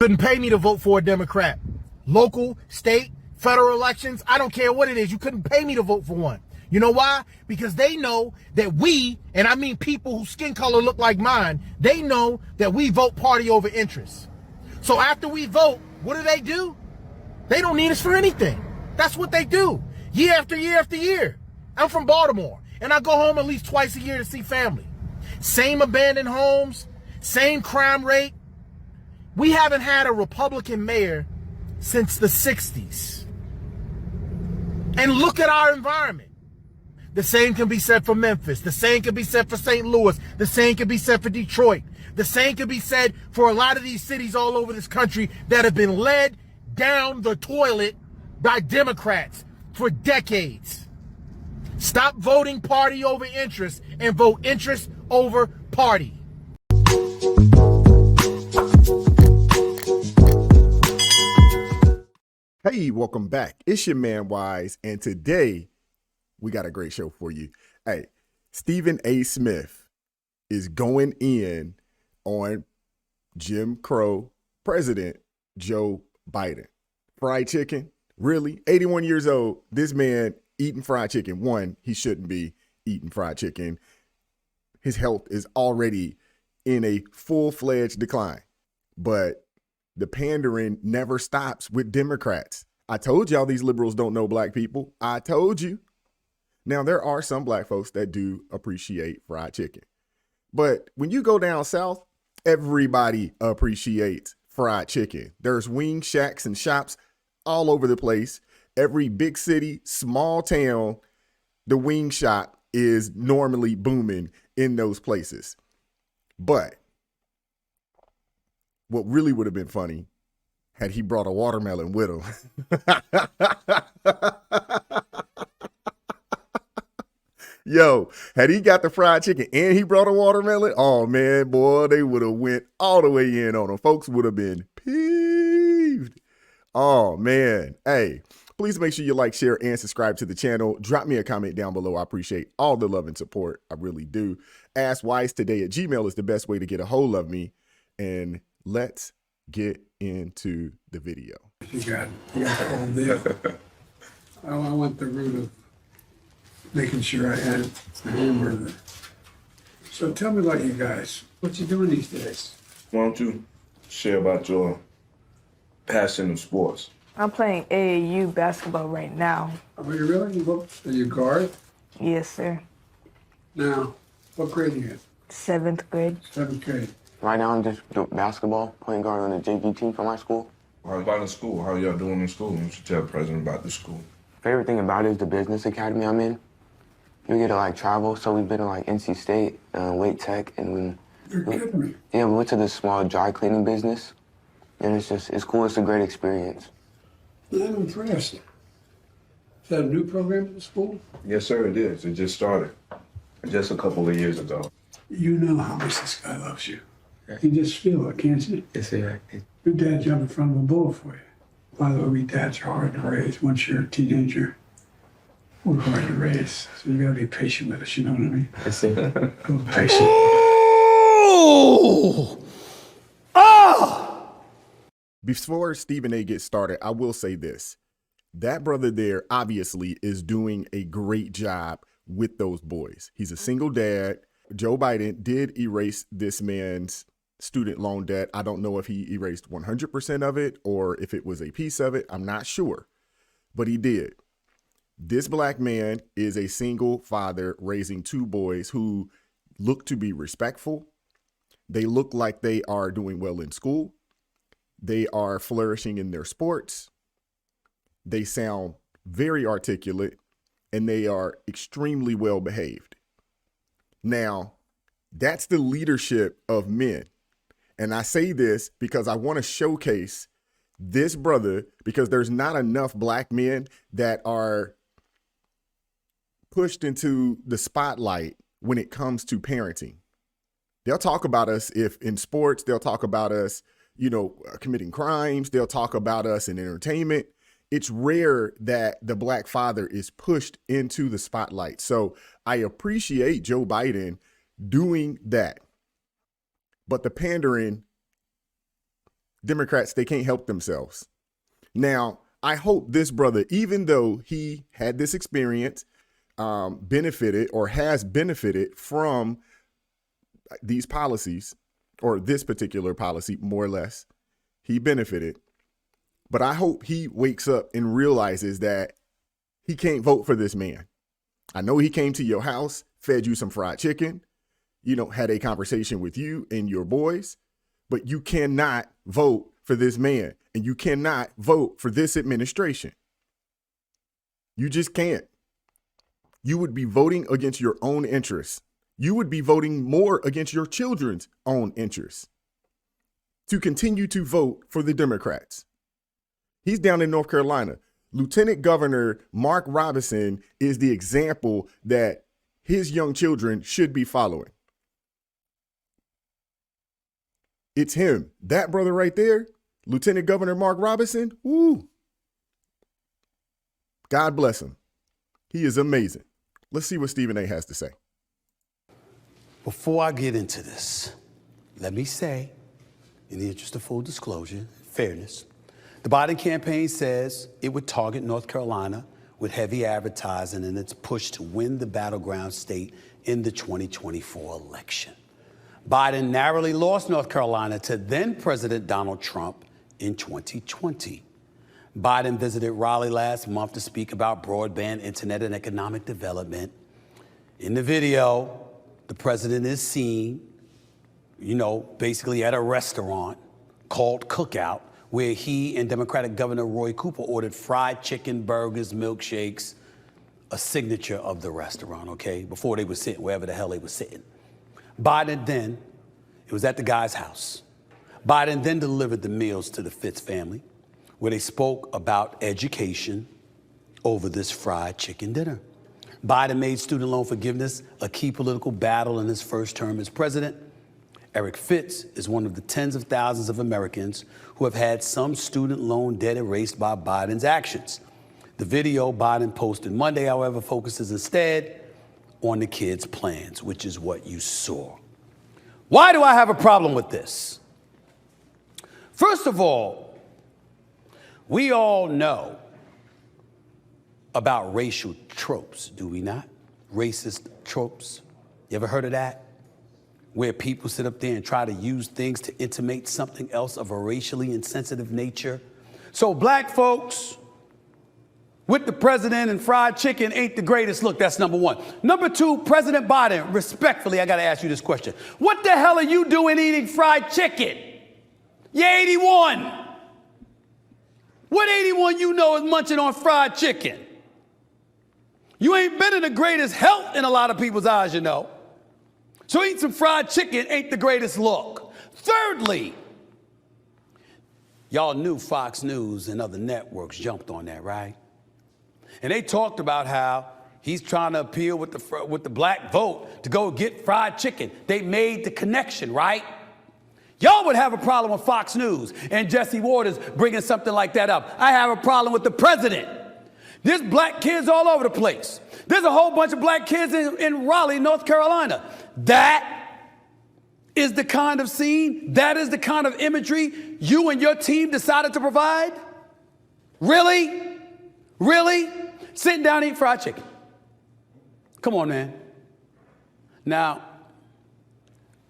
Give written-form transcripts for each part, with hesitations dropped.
Couldn't pay me to vote for a Democrat. Local, state, federal elections, I don't care what it is. You couldn't pay me to vote for one. You know why? Because they know that we, and I mean people whose skin color look like mine, they know that we vote party over interest. So after we vote, what do? They don't need us for anything. That's what they do. Year after year after year. I'm from Baltimore, and I go home at least twice a year to see family. Same abandoned homes, same crime rate. We haven't had a Republican mayor since the 60s. And look at our environment. The same can be said for Memphis. The same can be said for St. Louis. The same can be said for Detroit. The same can be said for a lot of these cities all over this country that have been led down the toilet by Democrats for decades. Stop voting party over interest and vote interest over party. Hey, welcome back. It's your man Wise, and today we got a great show for you. Hey, Stephen A. Smith is going in on Jim Crow President Joe Biden. Fried chicken? Really? 81 years old, this man eating fried chicken. One, he shouldn't be eating fried chicken. His health is already in a full-fledged decline. But the pandering never stops with Democrats. I told y'all these liberals don't know black people. I told you. Now, there are some black folks that do appreciate fried chicken. But when you go down south, everybody appreciates fried chicken. There's wing shacks and shops all over the place. Every big city, small town, the wing shop is normally booming in those places. But what really would have been funny had he brought a watermelon with him. Yo, had he got the fried chicken and he brought a watermelon, oh man, boy, they would have went all the way in on him. Folks would have been peeved. Oh man. Hey, please make sure you like, share, and subscribe to the channel. Drop me a comment down below. I appreciate all the love and support. I really do. AskWiseToday@gmail is the best way to get a hold of me. And let's get into the video. You got the whole deal. I went the route of making sure I had the hamburger. So tell me about you guys. What you doing these days? Why don't you share about your passion of sports? I'm playing AAU basketball right now. Are you really? Are you guard? Yes, sir. Now, what grade are you in? 7th grade. 7th grade. Right now, I'm just doing basketball, point guard on the JV team for my school. How about in school? How y'all doing in school? What you tell the president about the school? Favorite thing about it is the business academy I'm in. We get to like travel, so we've been to like NC State, Wake Tech, and You're kidding me. we went to this small dry cleaning business, and it's cool. It's a great experience. I'm impressed. Is that a new program at the school? Yes, sir, it is. It just started just a couple of years ago. You know how much this guy loves you. You just feel it, can't you? Yes, yeah. Your dad jumped in front of a bull for you. By the way, we dads are hard to raise. Once you're a teenager, we're hard to raise. So you gotta be patient with us, you know what I mean? Yes, yeah. A little patient. Before Stephen A. gets started, I will say this. That brother there obviously is doing a great job with those boys. He's a single dad. Joe Biden did erase this man's student loan debt. I don't know if he erased 100% of it or if it was a piece of it. I'm not sure, but he did. This black man is a single father raising two boys who look to be respectful. They look like they are doing well in school. They are flourishing in their sports. They sound very articulate and they are extremely well behaved. Now, that's the leadership of men. And I say this because I want to showcase this brother because there's not enough black men that are pushed into the spotlight when it comes to parenting. They'll talk about us if in sports, they'll talk about us, committing crimes. They'll talk about us in entertainment. It's rare that the black father is pushed into the spotlight. So I appreciate Joe Biden doing that. But the pandering Democrats, they can't help themselves. Now, I hope this brother, even though he had this experience, benefited or has benefited from these policies, or this particular policy, more or less, he benefited. But I hope he wakes up and realizes that he can't vote for this man. I know he came to your house, fed you some fried chicken, had a conversation with you and your boys, but you cannot vote for this man, and you cannot vote for this administration. You just can't. You would be voting against your own interests. You would be voting more against your children's own interests to continue to vote for the Democrats. He's down in North Carolina. Lieutenant Governor Mark Robinson is the example that his young children should be following. It's him. That brother right there, Lieutenant Governor Mark Robinson, woo. God bless him. He is amazing. Let's see what Stephen A. has to say. Before I get into this, let me say, in the interest of full disclosure, fairness, the Biden campaign says it would target North Carolina with heavy advertising in its push to win the battleground state in the 2024 election. Biden narrowly lost North Carolina to then-President Donald Trump in 2020. Biden visited Raleigh last month to speak about broadband internet and economic development. In the video, the president is seen, basically at a restaurant called Cookout, where he and Democratic Governor Roy Cooper ordered fried chicken, burgers, milkshakes, a signature of the restaurant, okay, before they were sitting, wherever the hell they were sitting. Biden then, it was at the guy's house. Biden then delivered the meals to the Fitz family, where they spoke about education over this fried chicken dinner. Biden made student loan forgiveness a key political battle in his first term as president. Eric Fitz is one of the tens of thousands of Americans who have had some student loan debt erased by Biden's actions. The video Biden posted Monday, however, focuses instead on the kids' plans, which is what you saw. Why do I have a problem with this? First of all, we all know about racial tropes, do we not? Racist tropes. You ever heard of that? Where people sit up there and try to use things to intimate something else of a racially insensitive nature. So black folks with the president and fried chicken ain't the greatest look. That's number one. Number two, President Biden, respectfully, I got to ask you this question. What the hell are you doing eating fried chicken? You're 81. What 81 you know is munching on fried chicken? You ain't been in the greatest health in a lot of people's eyes, you know. So eating some fried chicken ain't the greatest look. Thirdly, y'all knew Fox News and other networks jumped on that, right? And they talked about how he's trying to appeal with the black vote to go get fried chicken. They made the connection, right? Y'all would have a problem with Fox News and Jesse Waters bringing something like that up. I have a problem with the president. There's black kids all over the place. There's a whole bunch of black kids in Raleigh, North Carolina. That is the kind of scene, that is the kind of imagery you and your team decided to provide? Really? Really? Sitting down eating fried chicken. Come on, man. Now,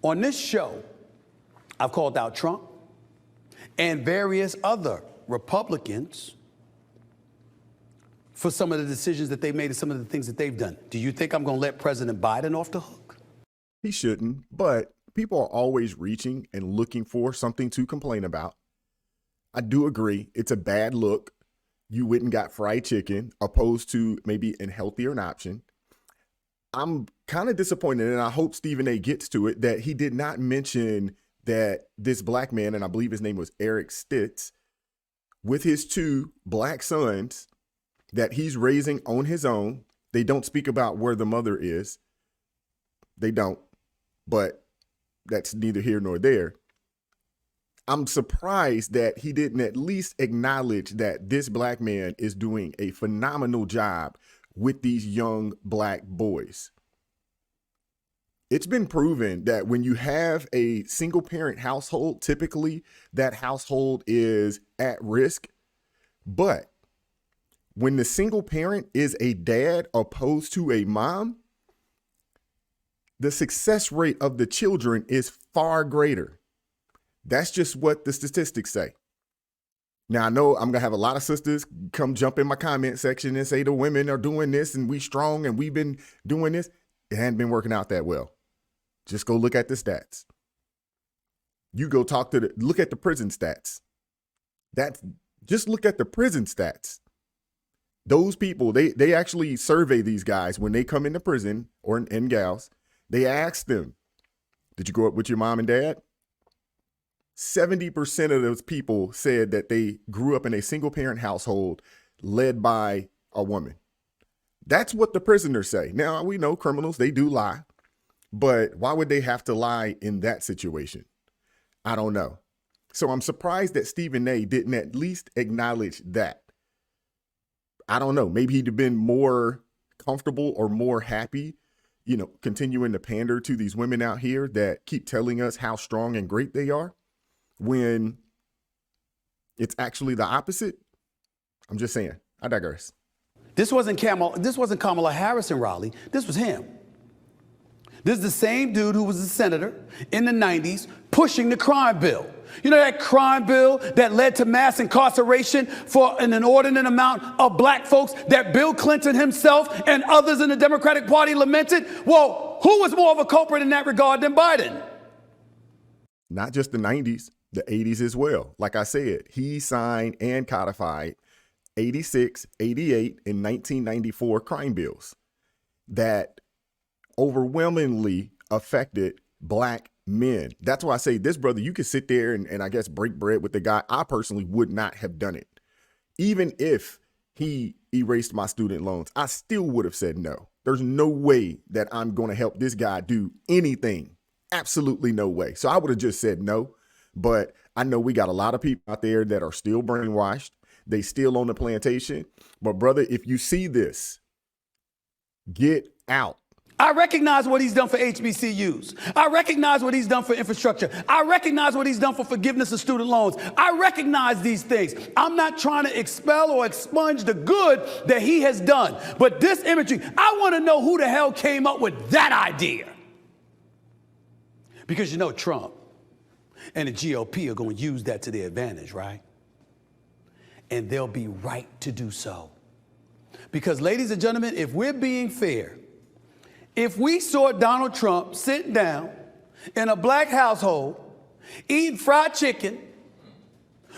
on this show, I've called out Trump and various other Republicans for some of the decisions that they made and some of the things that they've done. Do you think I'm going to let President Biden off the hook? He shouldn't, but people are always reaching and looking for something to complain about. I do agree. It's a bad look. You went and got fried chicken opposed to maybe a healthier option. I'm kind of disappointed, and I hope Stephen A. gets to it, that he did not mention that this black man, and I believe his name was Eric Stitz, with his two black sons that he's raising on his own. They don't speak about where the mother is. They don't, but that's neither here nor there. I'm surprised that he didn't at least acknowledge that this black man is doing a phenomenal job with these young black boys. It's been proven that when you have a single parent household, typically that household is at risk. But when the single parent is a dad opposed to a mom, the success rate of the children is far greater. That's just what the statistics say. Now, I know I'm going to have a lot of sisters come jump in my comment section and say the women are doing this and we strong and we've been doing this. It hadn't been working out that well. Just go look at the stats. You go look at the prison stats. Just look at the prison stats. Those people, they actually survey these guys when they come into prison and gals. They ask them, did you grow up with your mom and dad? 70% of those people said that they grew up in a single parent household led by a woman. That's what the prisoners say. Now, we know criminals, they do lie, but why would they have to lie in that situation? I don't know. So I'm surprised that Stephen A. didn't at least acknowledge that. I don't know. Maybe he'd have been more comfortable or more happy, continuing to pander to these women out here that keep telling us how strong and great they are when it's actually the opposite. I'm just saying. I digress. This wasn't Kamala Harris in Raleigh. This was him. This is the same dude who was a senator in the 90s pushing the crime bill. You know that crime bill that led to mass incarceration for an inordinate amount of black folks that Bill Clinton himself and others in the Democratic Party lamented? Well, who was more of a culprit in that regard than Biden? Not just the 90s, the 80s as well. Like I said, he signed and codified 86, 88, and 1994 crime bills that overwhelmingly affected black men. That's why I say this brother, you could sit there and I guess break bread with the guy. I personally would not have done it. Even if he erased my student loans, I still would have said no. There's no way that I'm going to help this guy do anything. Absolutely no way. So I would have just said no. But I know we got a lot of people out there that are still brainwashed. They still on the plantation. But brother, if you see this, get out. I recognize what he's done for HBCUs. I recognize what he's done for infrastructure. I recognize what he's done for forgiveness of student loans. I recognize these things. I'm not trying to expel or expunge the good that he has done. But this imagery, I want to know who the hell came up with that idea. Because Trump and the GOP are going to use that to their advantage, right? And they'll be right to do so. Because, ladies and gentlemen, if we're being fair, if we saw Donald Trump sitting down in a black household, eating fried chicken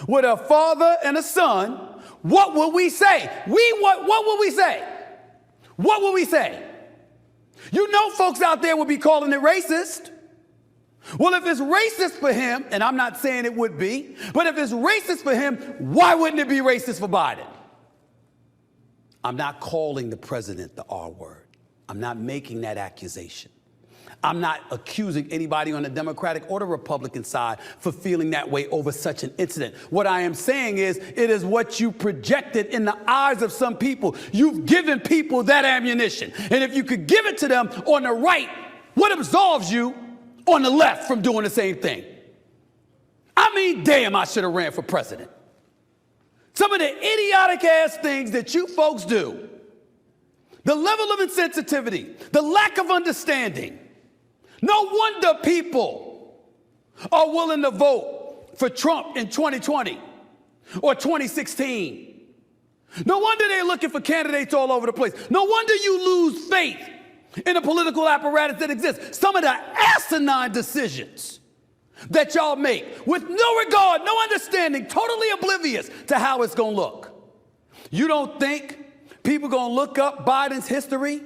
with a father and a son, what would we say? What would we say? What would we say? Folks out there would be calling it racist. Well, if it's racist for him, and I'm not saying it would be, but if it's racist for him, why wouldn't it be racist for Biden? I'm not calling the president the R word. I'm not making that accusation. I'm not accusing anybody on the Democratic or the Republican side for feeling that way over such an incident. What I am saying is it is what you projected in the eyes of some people. You've given people that ammunition. And if you could give it to them on the right, what absolves you on the left from doing the same thing? I mean, damn, I should have ran for president. Some of the idiotic ass things that you folks do, the level of insensitivity, the lack of understanding. No wonder people are willing to vote for Trump in 2020 or 2016. No wonder they're looking for candidates all over the place. No wonder you lose faith in the political apparatus that exists. Some of the asinine decisions that y'all make with no regard, no understanding, totally oblivious to how it's going to look. You don't think people going to look up Biden's history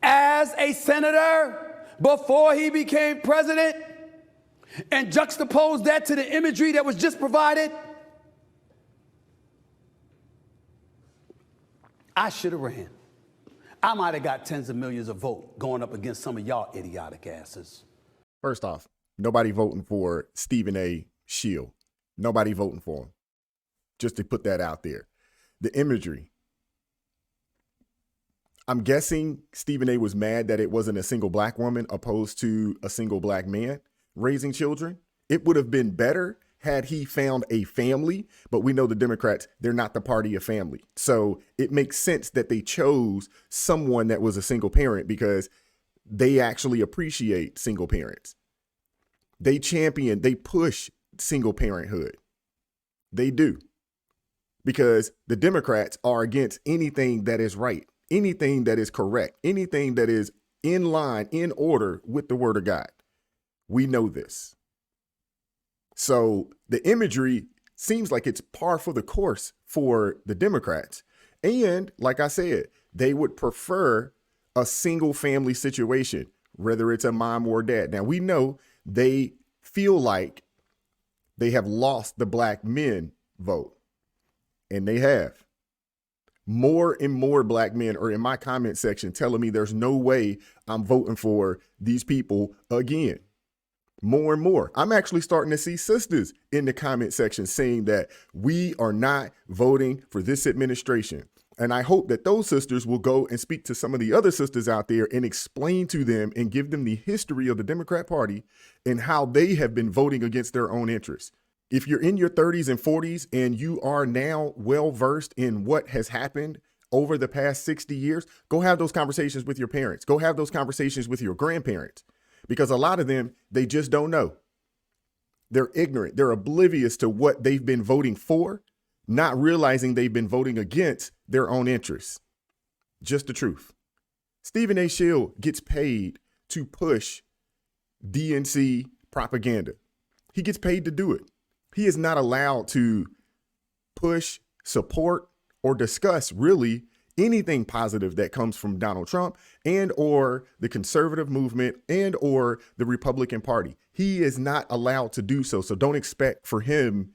as a senator before he became president and juxtapose that to the imagery that was just provided? I should have ran. I might have got tens of millions of votes going up against some of y'all idiotic asses. First off, nobody voting for Stephen A. Shield. Nobody voting for him. Just to put that out there. The imagery. I'm guessing Stephen A was mad that it wasn't a single black woman opposed to a single black man raising children. It would have been better had he found a family, but we know the Democrats, they're not the party of family. So it makes sense that they chose someone that was a single parent because they actually appreciate single parents. They champion, they push single parenthood. They do. Because the Democrats are against anything that is right, anything that is correct, anything that is in line, in order with the word of God. We know this. So the imagery seems like it's par for the course for the Democrats. And like I said, they would prefer a single family situation, whether it's a mom or dad. Now we know they feel like they have lost the black men vote, and they have. More and more black men are in my comment section telling me there's no way I'm voting for these people again. More and more. I'm actually starting to see sisters in the comment section saying that we are not voting for this administration. And I hope that those sisters will go and speak to some of the other sisters out there and explain to them and give them the history of the Democrat Party and how they have been voting against their own interests. If you're in your 30s and 40s and you are now well versed in what has happened over the past 60 years, go have those conversations with your parents. Go have those conversations with your grandparents. Because a lot of them, they just don't know. They're ignorant. They're oblivious to what they've been voting for, not realizing they've been voting against their own interests. Just the truth. Stephen A. Shield gets paid to push DNC propaganda. He gets paid to do it. He is not allowed to push, support, or discuss really anything positive that comes from Donald Trump and or the conservative movement and or the Republican Party. He is not allowed to do so. So don't expect for him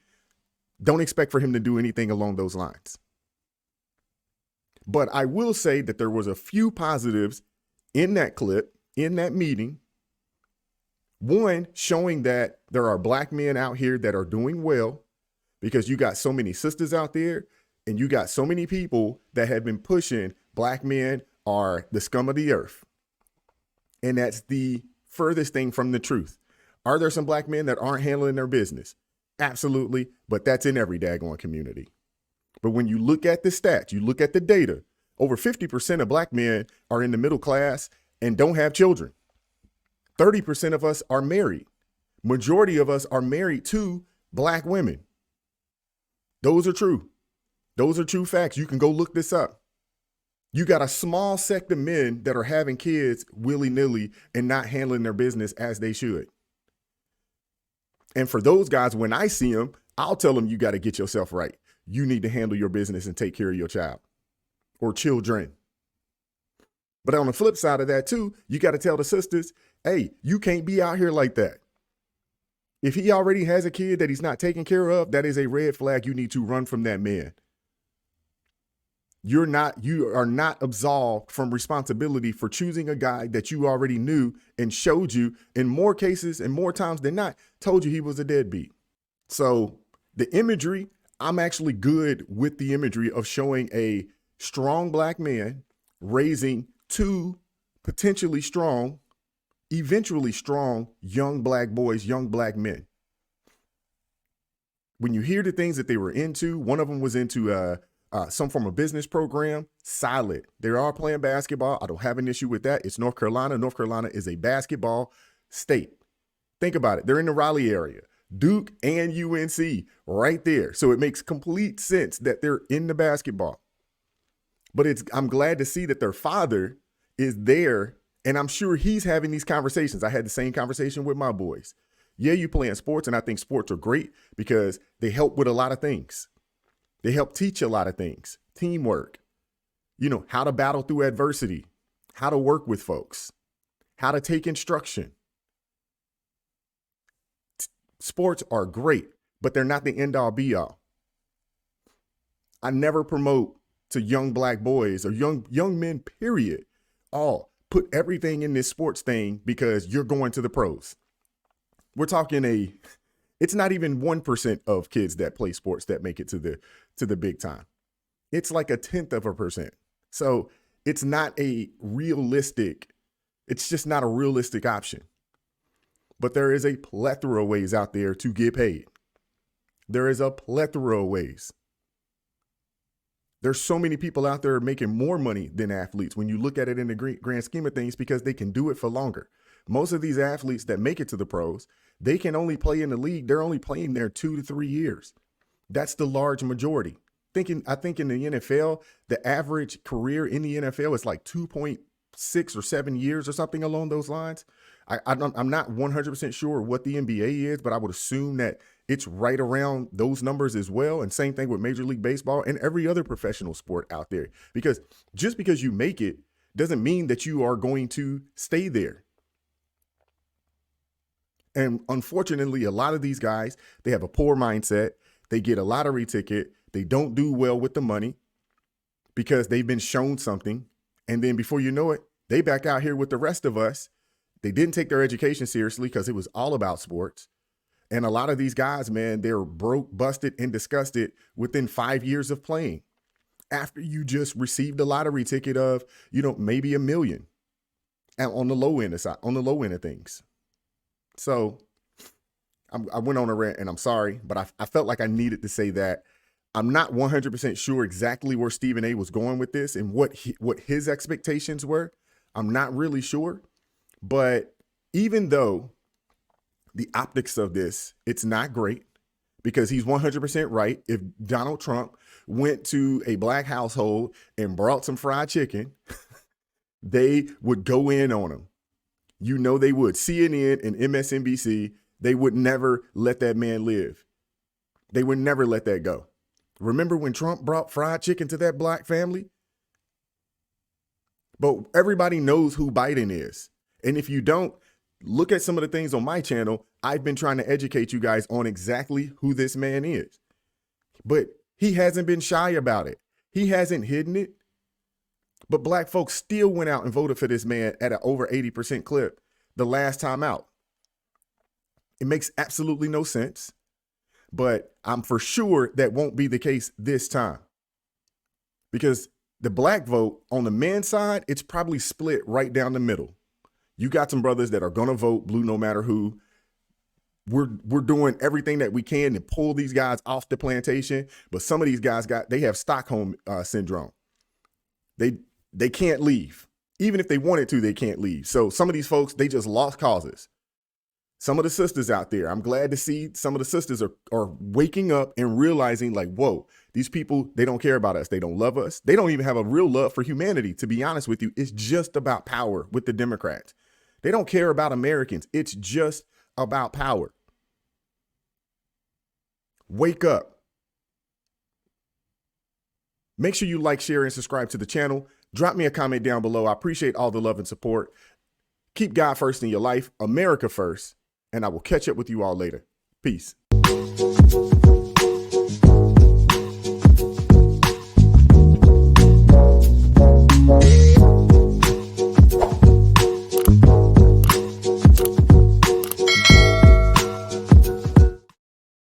to do anything along those lines. But I will say that there was a few positives in that clip, in that meeting. One, showing that there are black men out here that are doing well, because you got so many sisters out there. And you got so many people that have been pushing black men are the scum of the earth. And that's the furthest thing from the truth. Are there some black men that aren't handling their business? Absolutely. But that's in every daggone community. But when you look at the stats, you look at the data, over 50% of black men are in the middle class and don't have children. 30% of us are married. Majority of us are married to black women. Those are true. Those are true facts. You can go look this up. You got a small sect of men that are having kids willy-nilly and not handling their business as they should. And for those guys, when I see them, I'll tell them you got to get yourself right. You need to handle your business and take care of your child or children. But on the flip side of that too, you got to tell the sisters, hey, you can't be out here like that. If he already has a kid that he's not taking care of, that is a red flag. You need to run from that man. You are not absolved from responsibility for choosing a guy that you already knew and showed you in more cases and more times than not told you he was a deadbeat. So the imagery, I'm actually good with the imagery of showing a strong black man raising two potentially strong, eventually strong young black boys, young black men. When you hear the things that they were into, one of them was into some form of business program, solid. They are playing basketball. I don't have an issue with that. It's North Carolina. North Carolina is a basketball state. Think about it. They're in the Raleigh area. Duke and UNC right there. So it makes complete sense that they're in the basketball. But I'm glad to see that their father is there, and I'm sure he's having these conversations. I had the same conversation with my boys. Yeah, you playing sports, and I think sports are great because they help with a lot of things. They help teach a lot of things, teamwork, how to battle through adversity, how to work with folks, how to take instruction. Sports are great, but they're not the end all be all. I never promote to young black boys or young men, period. Put everything in this sports thing because you're going to the pros. We're talking it's not even 1% of kids that play sports that make it to the big time. It's like 0.1%. So It's not a realistic, it's just not a realistic option. But there is a plethora of ways out there to get paid. There is a plethora of ways. There's so many people out there making more money than athletes when you look at it in the grand scheme of things, because they can do it for longer. Most of these athletes that make it to the pros, they can only play in the league. They're only playing there 2 to 3 years. That's the large majority. I think in the NFL, the average career in the NFL is like 2.6 or 7 years or something along those lines. I'm not 100% sure what the NBA is, but I would assume that it's right around those numbers as well. And same thing with Major League Baseball and every other professional sport out there. Because just because you make it doesn't mean that you are going to stay there. And unfortunately, a lot of these guys, they have a poor mindset. They get a lottery ticket. They don't do well with the money because they've been shown something. And then before you know it, they back out here with the rest of us. They didn't take their education seriously because it was all about sports. And a lot of these guys, man, they're broke, busted, and disgusted within 5 years of playing. After you just received a lottery ticket of, maybe $1 million, and on the low end of things. So I went on a rant, and I'm sorry, but I felt like I needed to say that. I'm not 100% sure exactly where Stephen A was going with this and what his expectations were. I'm not really sure. But even though the optics of this, it's not great, because he's 100% right. If Donald Trump went to a black household and brought some fried chicken, they would go in on him. They would. CNN and MSNBC, they would never let that man live. They would never let that go. Remember when Trump brought fried chicken to that black family? But everybody knows who Biden is. And if you don't, look at some of the things on my channel. I've been trying to educate you guys on exactly who this man is. But he hasn't been shy about it. He hasn't hidden it. But black folks still went out and voted for this man at an over 80% clip the last time out. It makes absolutely no sense. But I'm for sure that won't be the case this time. Because the black vote on the men's side, it's probably split right down the middle. You got some brothers that are going to vote blue no matter who. We're doing everything that we can to pull these guys off the plantation. But some of these guys they have Stockholm syndrome. They can't leave. Even if they wanted to, they can't leave. So some of these folks, they just lost causes. Some of the sisters out there, I'm glad to see some of the sisters are waking up and realizing like, whoa, these people, they don't care about us. They don't love us. They don't even have a real love for humanity. To be honest with you, it's just about power with the Democrats. They don't care about Americans. It's just about power. Wake up. Make sure you like, share, and subscribe to the channel. Drop me a comment down below. I appreciate all the love and support. Keep God first in your life, America first, and I will catch up with you all later. Peace.